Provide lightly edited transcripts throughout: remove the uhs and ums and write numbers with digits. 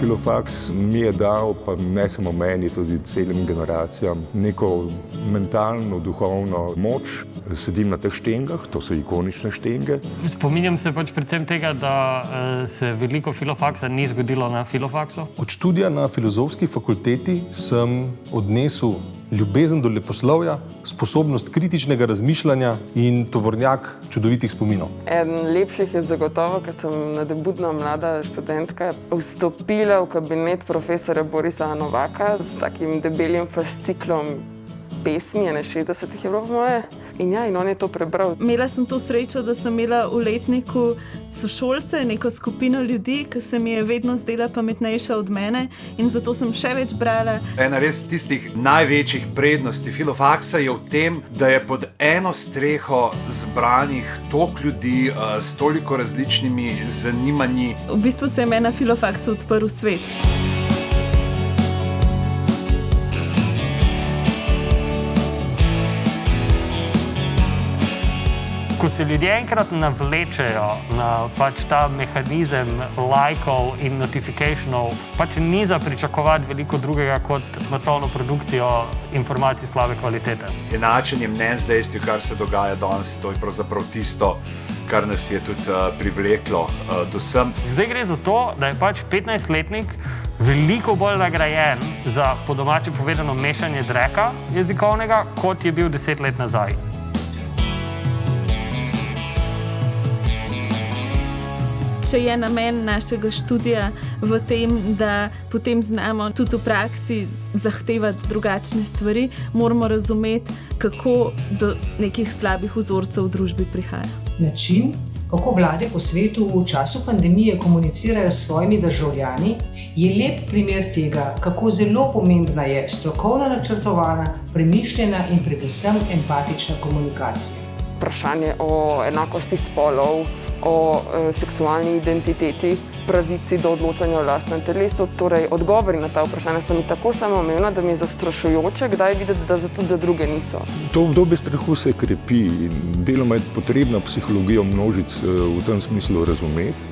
filofaks mi je dal, pa ne samo meni, tudi celim generacijam, neko mentalno, duhovno moč. Sedim na teh štengah, to so ikonične štenge. Spominjam se predvsem tega, da se veliko filofaksa ni zgodilo na filofaksu. Od študija na Filozofski fakulteti sem odnesel ljubezen do leposlovja, sposobnost kritičnega razmišljanja in tovornjak čudovitih spominov. Eden lepših je zagotovo, ker sem nadebudna mlada študentka vstopila v kabinet profesorja Borisa Novaka s takim debelim fasciklom pesmi, 60 je bilo v moje. In on je to prebral. Imela sem to srečo, da sem imela v letniku sošolce, neko skupino ljudi, ki se mi je vedno zdela pametnejša od mene in zato sem še več brala. Ena res tistih največjih prednosti filofaksa je v tem, da je pod eno streho zbranih toliko ljudi s toliko različnimi zanimanji. V bistvu se je meni na filofaksu odprl svet. Ko se ljudje enkrat navlečejo na ta mehanizem lajkov in notifikationov, ni za pričakovati veliko drugega kot masovno produkcijo informacij slabe kvalitete. Enačenje mnenj z dejstvi, kar se dogaja danes, to je pravzaprav tisto, kar nas je tudi privleklo do sem. Zdaj gre za to, da je 15-letnik veliko bolj nagrajen za, po domače povedano, mešanje dreka jezikovnega, kot je bil 10 let nazaj. Če je namen našega študija v tem, da potem znamo tudi v praksi zahtevati drugačne stvari, moramo razumeti, kako do nekih slabih vzorcev v družbi prihaja. Način, kako vlade po svetu v času pandemije komunicirajo s svojimi državljani, je lep primer tega, kako zelo pomembna je strokovno načrtovana, premišljena in predvsem empatična komunikacija. Vprašanje o enakosti spolov, o seksualni identiteti, pravici do odločanja o lastnem telesu. Torej, odgovori na ta vprašanja so mi tako samoumevna, da mi je zastrašujoče, kdaj videti, da tudi za druge niso. To obdobje strahu se krepi in deloma je potrebno psihologijo množic v tem smislu razumeti.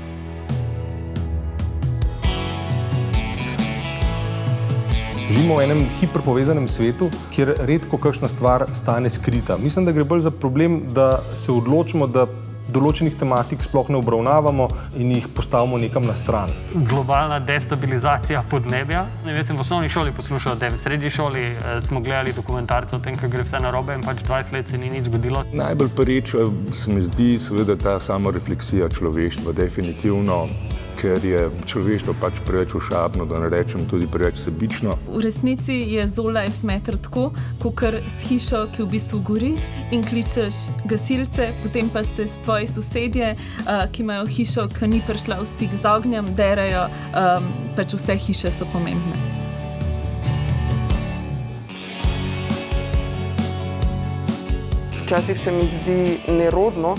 Živimo v enem hiperpovezanem svetu, kjer redko kakšna stvar stane skrita. Mislim, da gre bolj za problem, da se odločimo, da določenih tematik sploh ne obravnavamo in jih postavimo nekam na stran. Globalna destabilizacija podnebja. Jaz sem v osnovni šoli poslušal, da v srednji šoli smo gledali dokumentarce o tem, kako gre vse narobe in 20 let se ni nič zgodilo. Najbolj pereča se mi zdi seveda ta samorefleksija človeštva, definitivno, ker je človeštvo preveč ošabno, da ne rečem tudi preveč sebično. V resnici je All Lives Matter tako, kakor s hišo, ki v bistvu gori in kličeš gasilce, potem pa se tvoji sosedje, ki imajo hišo, ki ni prišla v stik z ognjem, derajo, vse hiše so pomembne. Včasih se mi zdi nerodno,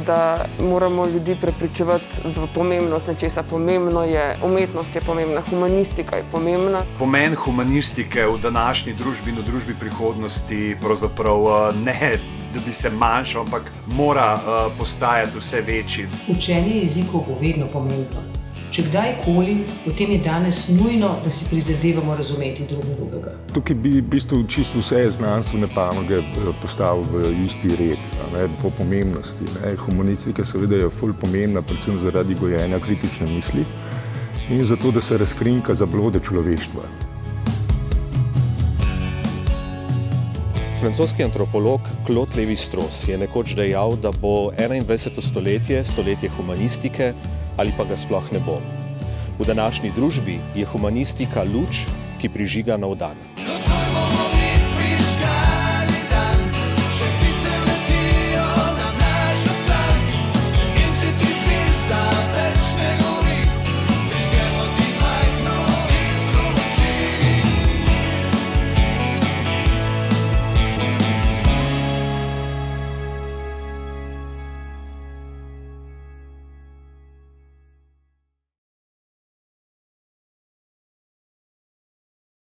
da moramo ljudi prepričevati v pomembnost nečesa. Pomembno je, umetnost je pomembna, humanistika je pomembna. Pomen humanistike v današnji družbi in v družbi prihodnosti pravzaprav ne, da bi se manjšal, ampak mora postajati vse večji. Učenje jezikov bo vedno pomembno. Če kdajkoli, potem je danes nujno, da si prizadevamo razumeti drugega. Tukaj bi v bistvu čisto vse znanstvene panoge postavil v isti red, po pomembnosti. Humanistika seveda je ful pomembna, predvsem zaradi gojenja kritične misli in zato, da se razkrinka zablode človeštva. Francoski antropolog Claude Lévi-Strauss je nekoč dejal, da bo 21. stoletje humanistike ali pa ga sploh ne bo. V današnji družbi je humanistika luč, ki prižiga nov dan.